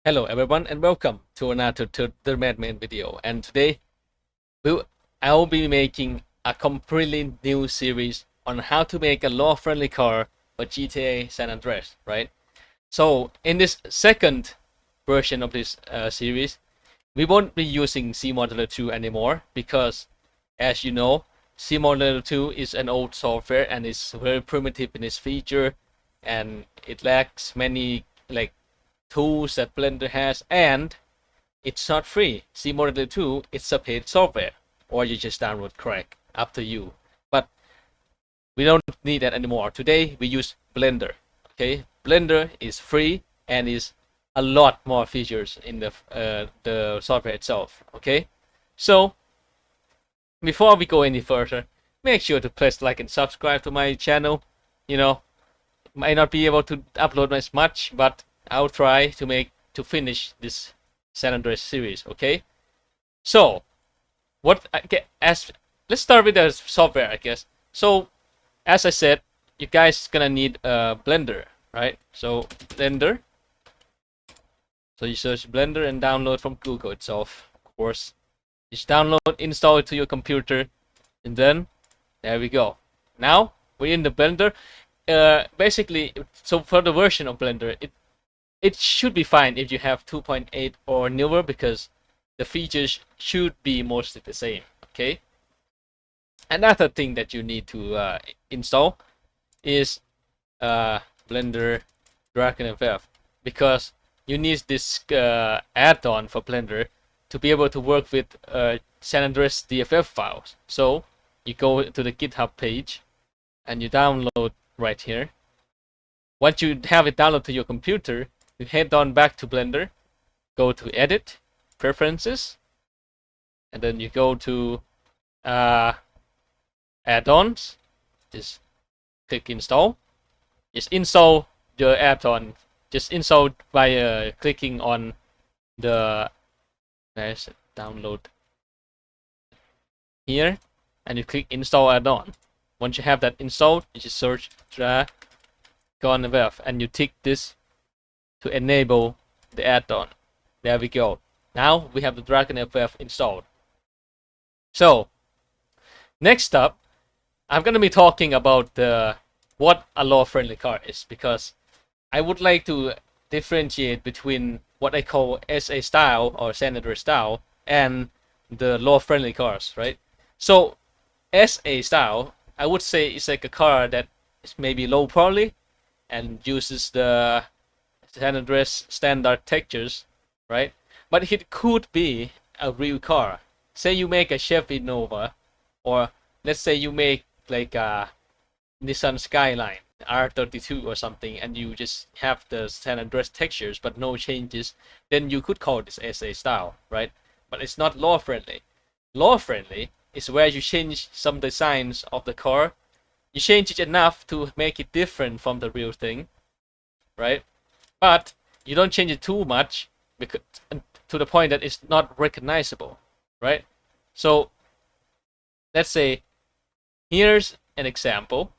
Hello everyone and welcome to another TheMadeMan video, and today I'll be making a completely new series on how to make a law-friendly car for GTA San Andreas, right? So in this second version of this series, we won't be using C-Modeler 2 anymore because, as you know, C-Modeler 2 is an old software and is very primitive in its feature, and it lacks many tools that Blender has, and it's not free. C-Modeler 2, it's a paid software, or you just download crack, up to you. But we don't need that anymore. Today we use Blender. Okay, Blender is free and is a lot more features in the software itself. Okay, so before we go any further, make sure to press like and subscribe to my channel. You know, might not be able to upload as much, but I'll try to finish this San Andreas series. Okay, so let's start with the software, I guess. So as I said, you guys gonna need a Blender, right? So Blender. So you search Blender and download from Google itself, of course. Just download, install it to your computer, and then there we go. Now we're in the Blender. Basically, so for the version of Blender, it should be fine if you have 2.8 or newer, because the features should be mostly the same. Okay. Another thing that you need to install is Blender Dragon FF, because you need this add-on for Blender to be able to work with San Andreas DFF files. So you go to the GitHub page and you download right here. Once you have it downloaded to your computer, you head on back to Blender, go to Edit, Preferences, and then you go to Add-ons. Just click Install. Just install the add-on. Just install by clicking on the download here, and you click Install Add-on. Once you have that installed, you just search Dragon FF and you tick this to enable the add-on. There we go. Now we have the Dragon FF installed. So next up, I'm gonna be talking about what a law-friendly car is, because I would like to differentiate between what I call SA style or San Andreas style and the law-friendly cars, right? So SA style, I would say, is like a car that is maybe low poly and uses the San Andreas standard textures, right? But it could be a real car. Say you make a Chevy Nova, or let's say you make like a Nissan Skyline R32 or something, and you just have the San Andreas textures but no changes, then you could call this SA style, right? But it's not law friendly. Law friendly is where you change some designs of the car. You change it enough to make it different from the real thing, right? But you don't change it too much, because to the point that it's not recognizable, right? So let's say here's an example.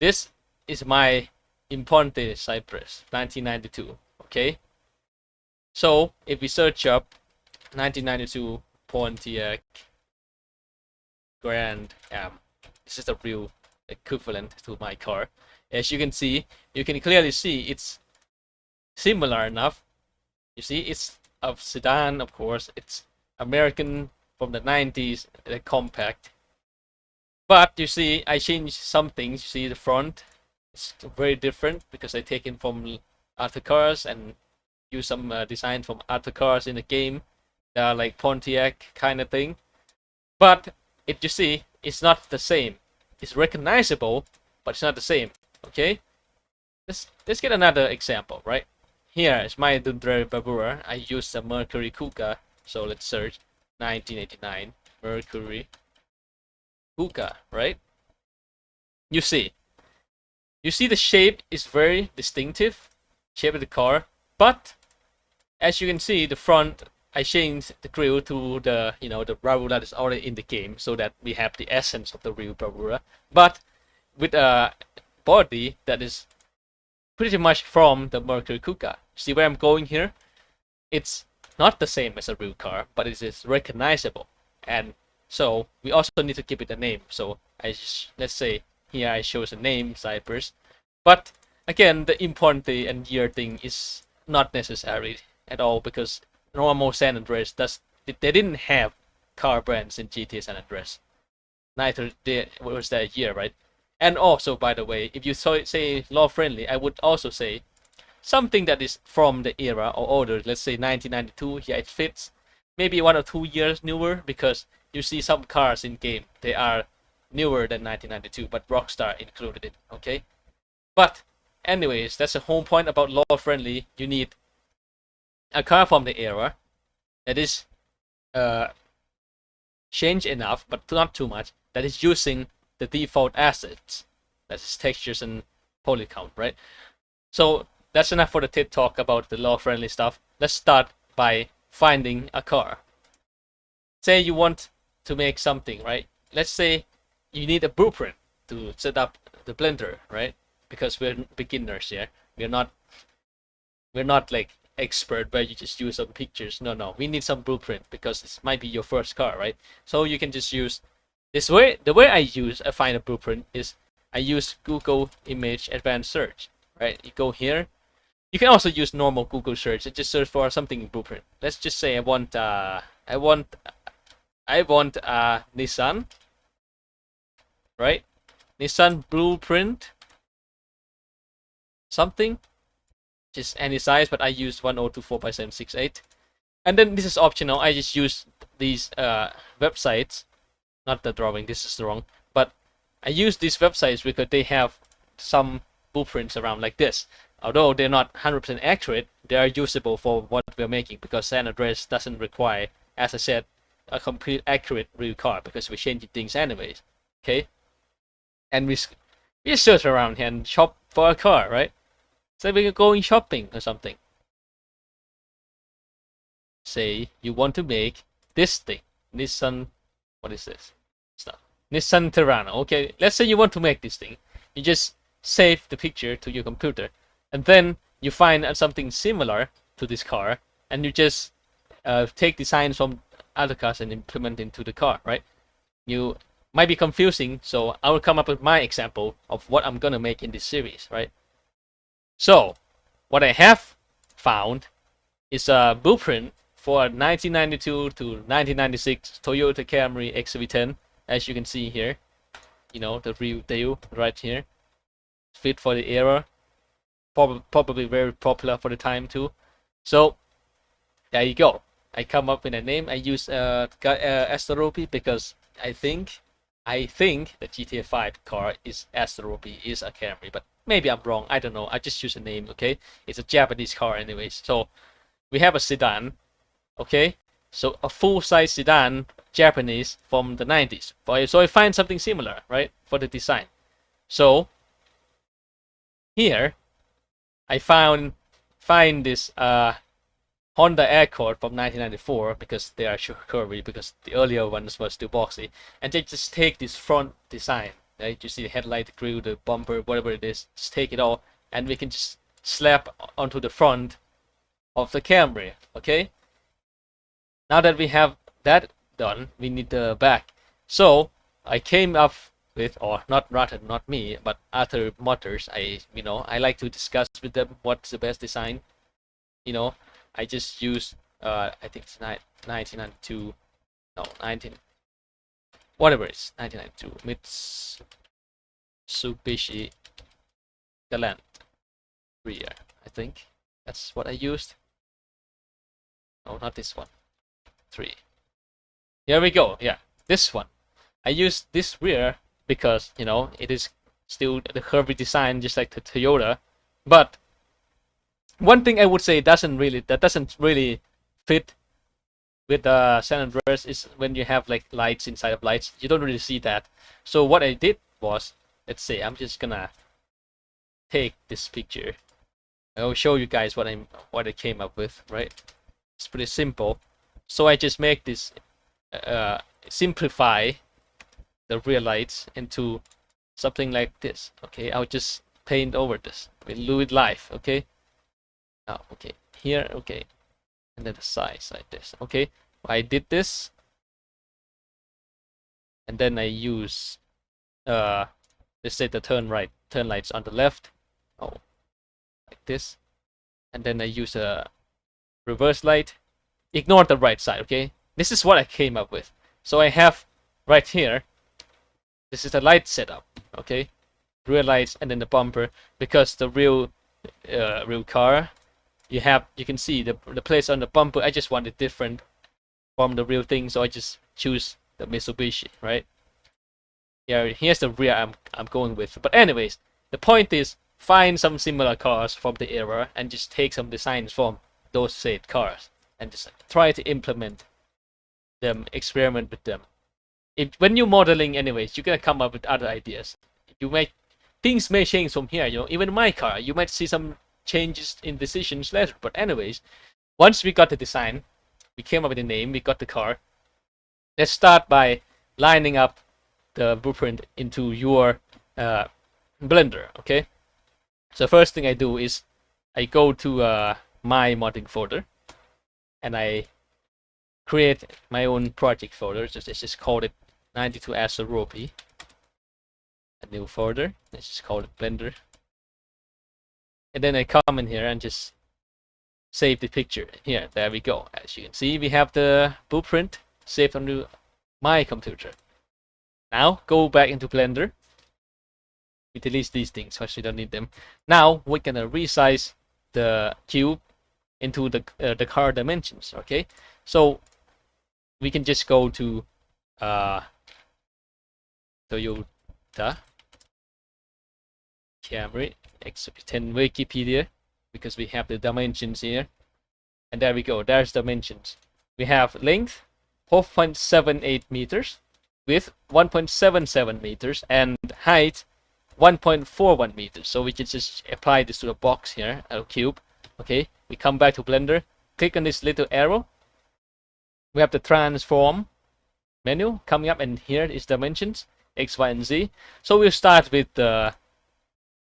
This is my Imponte Cypress 1992. Okay. So if we search up 1992 Pontiac Grand Am, this is the real equivalent to my car. As you can see, you can clearly see it's similar enough. You see, it's a sedan, of course. It's American from the 90s, compact. But you see, I changed some things. You see, the front is very different because I taken from other cars and use some design from other cars in the game. They are like Pontiac kind of thing. But you see, it's not the same. It's recognizable, but it's not the same. Okay, let's get another example, right? Here is my Dundre Babura. I used a Mercury Kuga, so let's search 1989 Mercury Kuga, right? You see the shape is very distinctive, shape of the car, but as you can see, the front, I changed the grille to the the Bravura that is already in the game, so that we have the essence of the real Bravura, but with a body that is pretty much from the Mercury Kuga. See where I'm going here? it's not the same as a real car, but it is recognizable. And so we also need to give it a name. So let's say here I chose a name, Cypress. But again, the important thing and year thing is not necessary at all, because normal San Andreas they didn't have car brands in GTA San Andreas. Neither was that year, right? And also, by the way, if you say law friendly, I would also say something that is from the era or older. Let's say 1992. Yeah, it fits. Maybe 1 or 2 years newer, because you see some cars in game, they are newer than 1992, but Rockstar included it. Okay, but anyways, that's the whole point about law friendly. You need a car from the era that is changed enough, but not too much, that is using the default assets, that's textures and poly count, right? So that's enough for the TED talk about the law friendly stuff. Let's start by finding a car. Say you want to make something, right? Let's say you need a blueprint to set up the blender, right? Because we're beginners here. We're not like expert where you just use some pictures. No, we need some blueprint, because this might be your first car, right? So you can just use this way. The way I find a blueprint is I use Google Image Advanced Search, right? You go here. You can also use normal Google search and just search for something in blueprint. Let's just say I want Nissan, right? Nissan blueprint something, just any size, but I use 1024x768. And then this is optional. I just use these websites, not the drawing, this is wrong, but I use these websites because they have some blueprints around like this. Although they're not 100% accurate, they are usable for what we're making, because San Andreas doesn't require, as I said, a complete accurate real car, because we're changing things anyways. Okay, and we search around here and shop for a car, right? So we're going shopping or something. Say you want to make this thing, Nissan. What is this stuff? Nissan Terrano. Okay, let's say you want to make this thing. You just save the picture to your computer, and then you find something similar to this car, and you just take designs from other cars and implement into the car, right? You might be confusing, so I will come up with my example of what I'm gonna make in this series, right? So what I have found is a blueprint for a 1992 to 1996 Toyota Camry XV10, as you can see here. You know, the real deal right here. Fit for the era. Probably very popular for the time too. So there you go. I come up with a name. I use Asterope because I think the GTA 5 car is Asterope, is a Camry, but maybe I'm wrong. I don't know. I just use a name. Okay, it's a Japanese car anyways. So we have a sedan. Okay, so a full-size sedan, Japanese from the 90s. So I find something similar, right, for the design. So here I find this Honda Accord from 1994, because they are curvy, because the earlier ones were still boxy, and they just take this front design, right? You see the headlight, the grille, the bumper, whatever it is, just take it all, and we can just slap onto the front of the Camry. Okay, now that we have that done, we need the back. So I came up with, or not me, but other modders. I like to discuss with them what's the best design. I just use I think it's 1992, no 19, whatever it is, 1992 Mitsubishi Galant rear. I think that's what I used. No, not this one. 3. Here we go. Yeah, this one. I use this rear because it is still the curvy design, just like the Toyota. But one thing I would say doesn't really fit with San Andreas is when you have like lights inside of lights. You don't really see that. So what I did was, let's say I'm just gonna take this picture. I'll show you guys what I came up with. Right? It's pretty simple. So I just make this simplify the rear lights into something like this. Okay, I'll just paint over this with Louis Life. Okay. Oh, okay. Here, okay. and then the size like this. Okay, I did this, and then I use let's say the turn lights on the left. Oh, like this, and then I use a reverse light. Ignore the right side. Okay, this is what I came up with. So I have right here. This is the light setup. Okay, rear lights and then the bumper, because the real car, you can see the place on the bumper. I just want it different from the real thing, so I just choose the Mitsubishi, right? Yeah, here's the rear I'm going with. But anyways, the point is find some similar cars from the era and just take some designs from those said cars and just try to implement them, experiment with them. When you're modeling anyways, you're gonna come up with other ideas. Things may change from here, even my car, you might see some changes in decisions later. But anyways, once we got the design, we came up with a name, we got the car. Let's start by lining up the blueprint into your Blender, okay? So first thing I do is I go to my modding folder and I create my own project folder. Let's just call it 92 Asaropi. A new folder. Let's just call it Blender. And then I come in here and just save the picture. Here, there we go. As you can see, we have the blueprint saved onto my computer. Now go back into Blender. We delete these things because we don't need them. Now we're gonna resize the cube into the car dimensions. Okay, so we can just go to Toyota Camry X10 Wikipedia, because we have the dimensions here, and there we go. There's dimensions. We have length 4.78 meters, width 1.77 meters, and height 1.41 meters. So we can just apply this to the box here, a cube. Okay, we come back to Blender, click on this little arrow. We have the transform menu coming up, and here is dimensions X, Y, and Z. So we'll start with the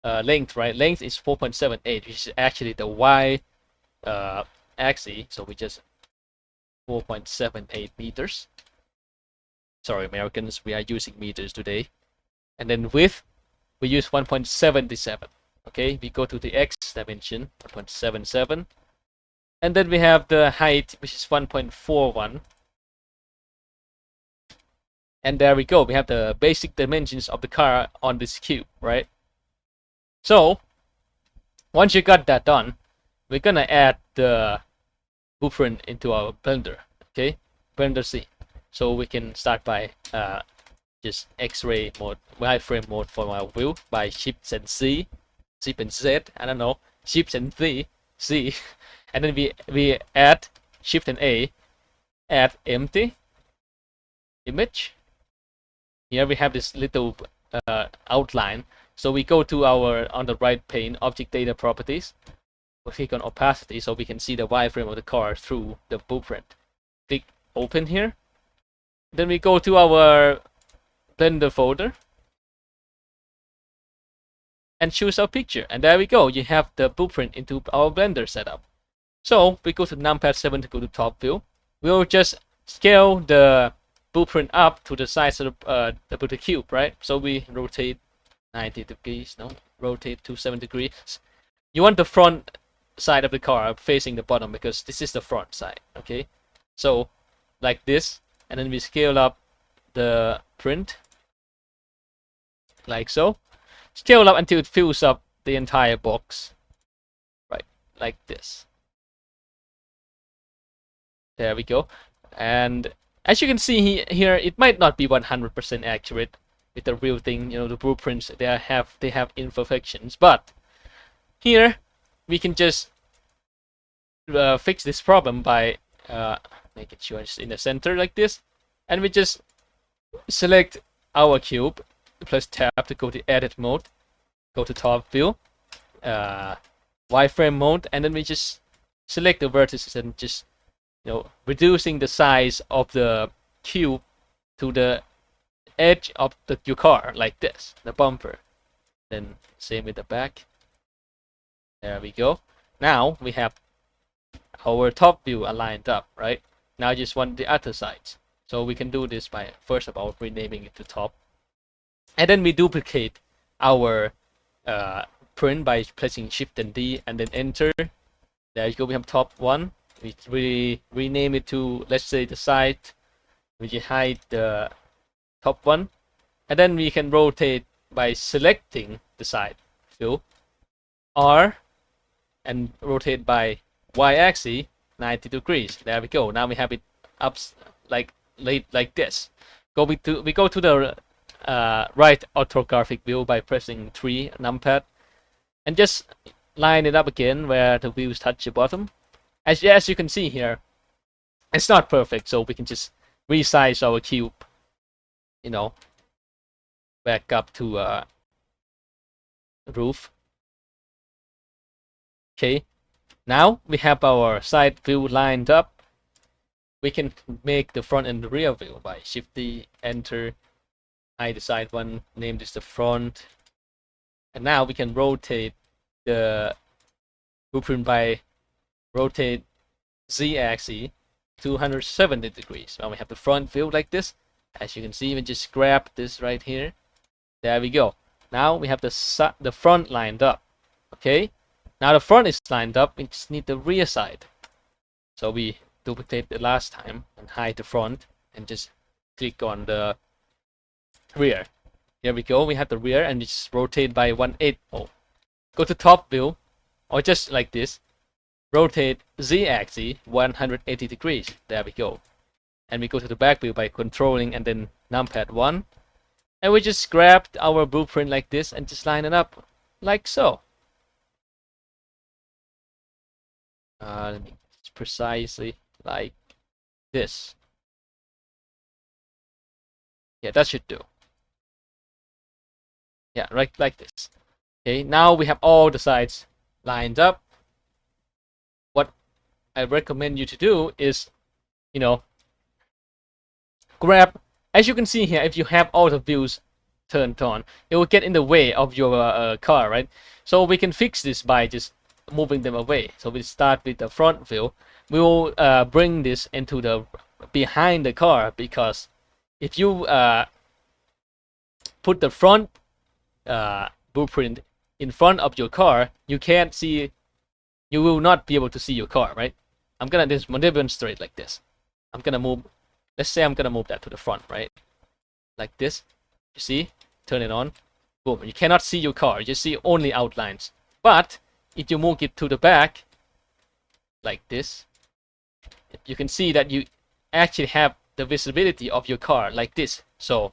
length, right? Length is 4.78, which is actually the Y axis. So we just 4.78 meters. Sorry, Americans, we are using meters today. And then width, we use 1.77. Okay, we go to the X dimension, 1.77. And then we have the height, which is 1.41. And there we go. We have the basic dimensions of the car on this cube, right? So, once you got that done, we're gonna add the blueprint into our Blender, okay? Blender C. So we can start by just X-ray mode, wireframe mode for our view by Shift and C, Shift and Z, I don't know, Shift and C, and then we add Shift and A, add empty image. Here we have this little outline. So we go to our, on the right pane, object data properties. We click on opacity so we can see the wireframe of the car through the blueprint. Click open here. Then we go to our Blender folder and choose our picture. And there we go. You have the blueprint into our Blender setup. So we go to numpad 7 to go to top view. We'll just scale the blueprint up to the size of the cube, right? So we rotate 90 degrees, no, rotate to 7 degrees. You want the front side of the car facing the bottom because this is the front side, okay? So like this, and then we scale up the print like so. Scale up until it fills up the entire box, right? Like this. There we go. And as you can see here, it might not be 100% accurate with the real thing. You know, the blueprints, they have imperfections, but here we can just fix this problem by making sure it's in the center like this, and we just select our cube, plus tab to go to edit mode, go to top view, wireframe mode, and then we just select the vertices and just, you know, reducing the size of the cube to the edge of your car like this, the bumper. Then same with the back. There we go. Now we have our top view are lined up, right? Now I just want the other sides. So we can do this by first of all renaming it to top. And then we duplicate our print by pressing Shift and D and then enter. There you go, we have top one. We rename it to, let's say, the side. We just hide the top one. And then we can rotate by selecting the side view. R and rotate by y-axis 90 degrees. There we go. Now we have it up like this. We go to the right orthographic view by pressing 3 numpad and just line it up again where the views touch the bottom. As you can see here, it's not perfect, so we can just resize our cube, you know, back up to roof. Okay, now we have our side view lined up. We can make the front and the rear view by Shift D, enter, hide the side one, name this the front, and now we can rotate the blueprint by rotate z-axis 270 degrees. Now we have the front view like this. As you can see, we just grab this right here. There we go. Now we have the front lined up. Okay. Now the front is lined up. We just need the rear side. So we duplicate the last time and hide the front and just click on the rear. Here we go. We have the rear and we just rotate by 180. Go to top view, or just like this. Rotate z-axis 180 degrees. There we go. And we go to the back view by controlling and then numpad 1. And we just grab our blueprint like this and just line it up like so. Precisely like this. Yeah, that should do. Yeah, right like this. Okay, now we have all the sides lined up. What I recommend you to do is, you know, grab, as you can see here, if you have all the views turned on, it will get in the way of your car, right? So we can fix this by just moving them away. So we start with the front view. We will bring this into the behind the car, because if you put the front blueprint in front of your car, you can't see, you will not be able to see your car, right? I'm gonna demonstrate like this. I'm gonna move, let's say I'm gonna move that to the front, right? Like this. You see? Turn it on. Boom. You cannot see your car. You see only outlines. But if you move it to the back, like this, you can see that you actually have the visibility of your car like this. So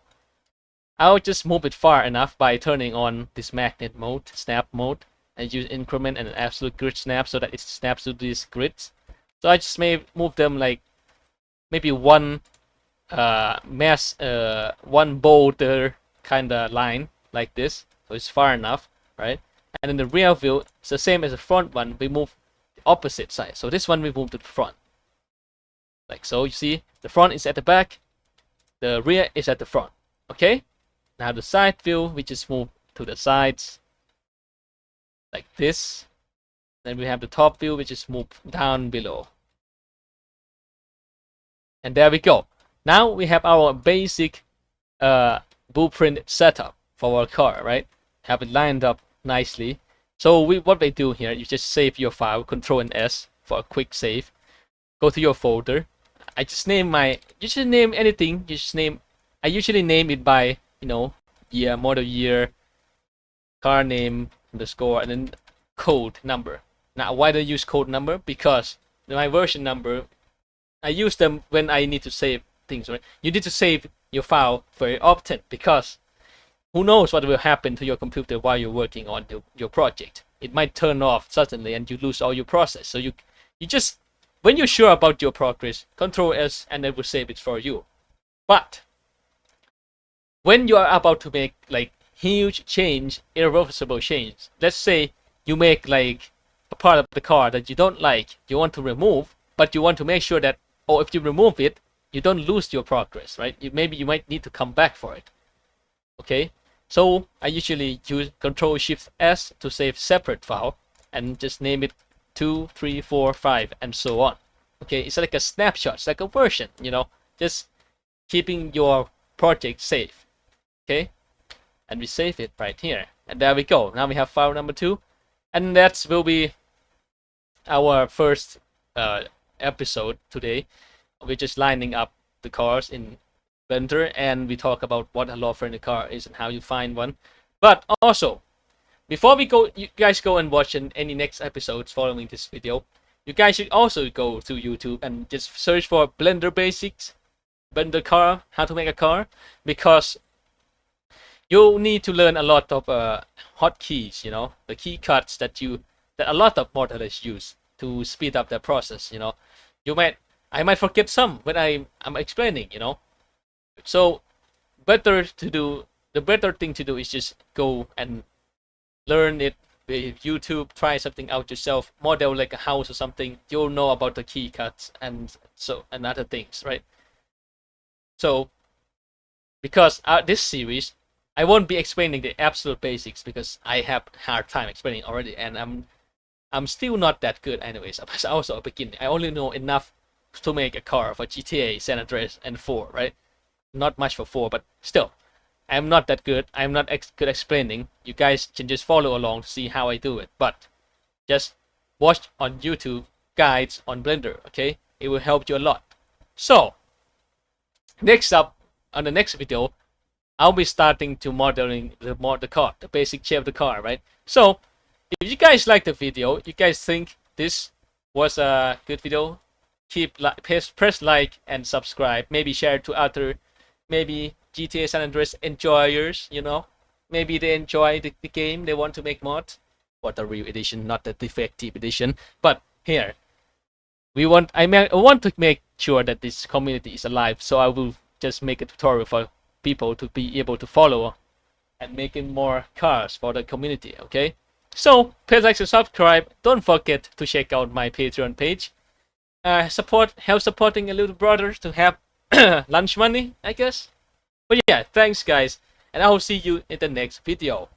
I'll just move it far enough by turning on this magnet mode, snap mode, and use increment and an absolute grid snap so that it snaps to these grids. So I just may move them like maybe one one boulder kind of line like this. So it's far enough, right? And in the rear view, it's the same as the front one. We move the opposite side. So this one we move to the front. Like so, you see, the front is at the back, the rear is at the front. Okay? Now the side view, we just move to the sides. Like this. Then we have the top view, we just move down below. And there we go. Now we have our basic blueprint setup for our car, right? Have it lined up nicely. So what we do here, you just save your file, Control and S for a quick save. Go to your folder. I just name you should name anything. I usually name it by, you know, year, model year, car name, underscore, and then code number. Now, why do I use code number? Because my version number, I use them when I need to save things, right? You need to save your file very often, because who knows what will happen to your computer while you're working on your project. It might turn off suddenly and you lose all your process. So you just, when you're sure about your progress, Control S and it will save it for you. But when you are about to make like huge change, irreversible change, let's say you make like a part of the car that you don't like, you want to remove, but you want to make sure that, or if you remove it, you don't lose your progress, right? Maybe you might need to come back for it. Okay, so I usually use Control Shift S to save separate file and just name it 2, 3, 4, 5, and so on. Okay, it's like a snapshot, it's like a version, you know, just keeping your project safe. Okay, and we save it right here, and there we go. Now we have file number 2, and that will be our first episode today. We're just lining up the cars in Blender, and we talk about what a law-friendly car is and how you find one. But also, before we go, you guys go and watch any next episodes following this video, you guys should also go to YouTube and just search for Blender basics, Blender car, how to make a car, because you need to learn a lot of hotkeys, you know, the key cuts that a lot of modelers use to speed up their process. You know, I might forget some when I'm explaining, you know. So the better thing to do is just go and learn it with YouTube, try something out yourself, model like a house or something. You'll know about the key cuts and other things, right? So because this series, I won't be explaining the absolute basics because I have a hard time explaining already, and I'm still not that good anyways. I'm also a beginner. I only know enough to make a car for GTA, San Andreas, and 4, right? Not much for 4, but still, I'm not that good. I'm not good explaining. You guys can just follow along to see how I do it, but just watch on YouTube guides on Blender, okay? It will help you a lot. So, next up, on the next video, I'll be starting to modeling the car, the basic shape of the car, right? So, if you guys like the video, you guys think this was a good video, press like and subscribe. Maybe share it to other, maybe GTA San Andreas enjoyers, you know. Maybe they enjoy the game, they want to make mods. For the real edition, not the defective edition. But here, I want to make sure that this community is alive, so I will just make a tutorial for people to be able to follow and making more cars for the community, okay? So, please like and subscribe. Don't forget to check out my Patreon page. Help supporting a little brother to have lunch money, I guess. But yeah, thanks guys, and I will see you in the next video.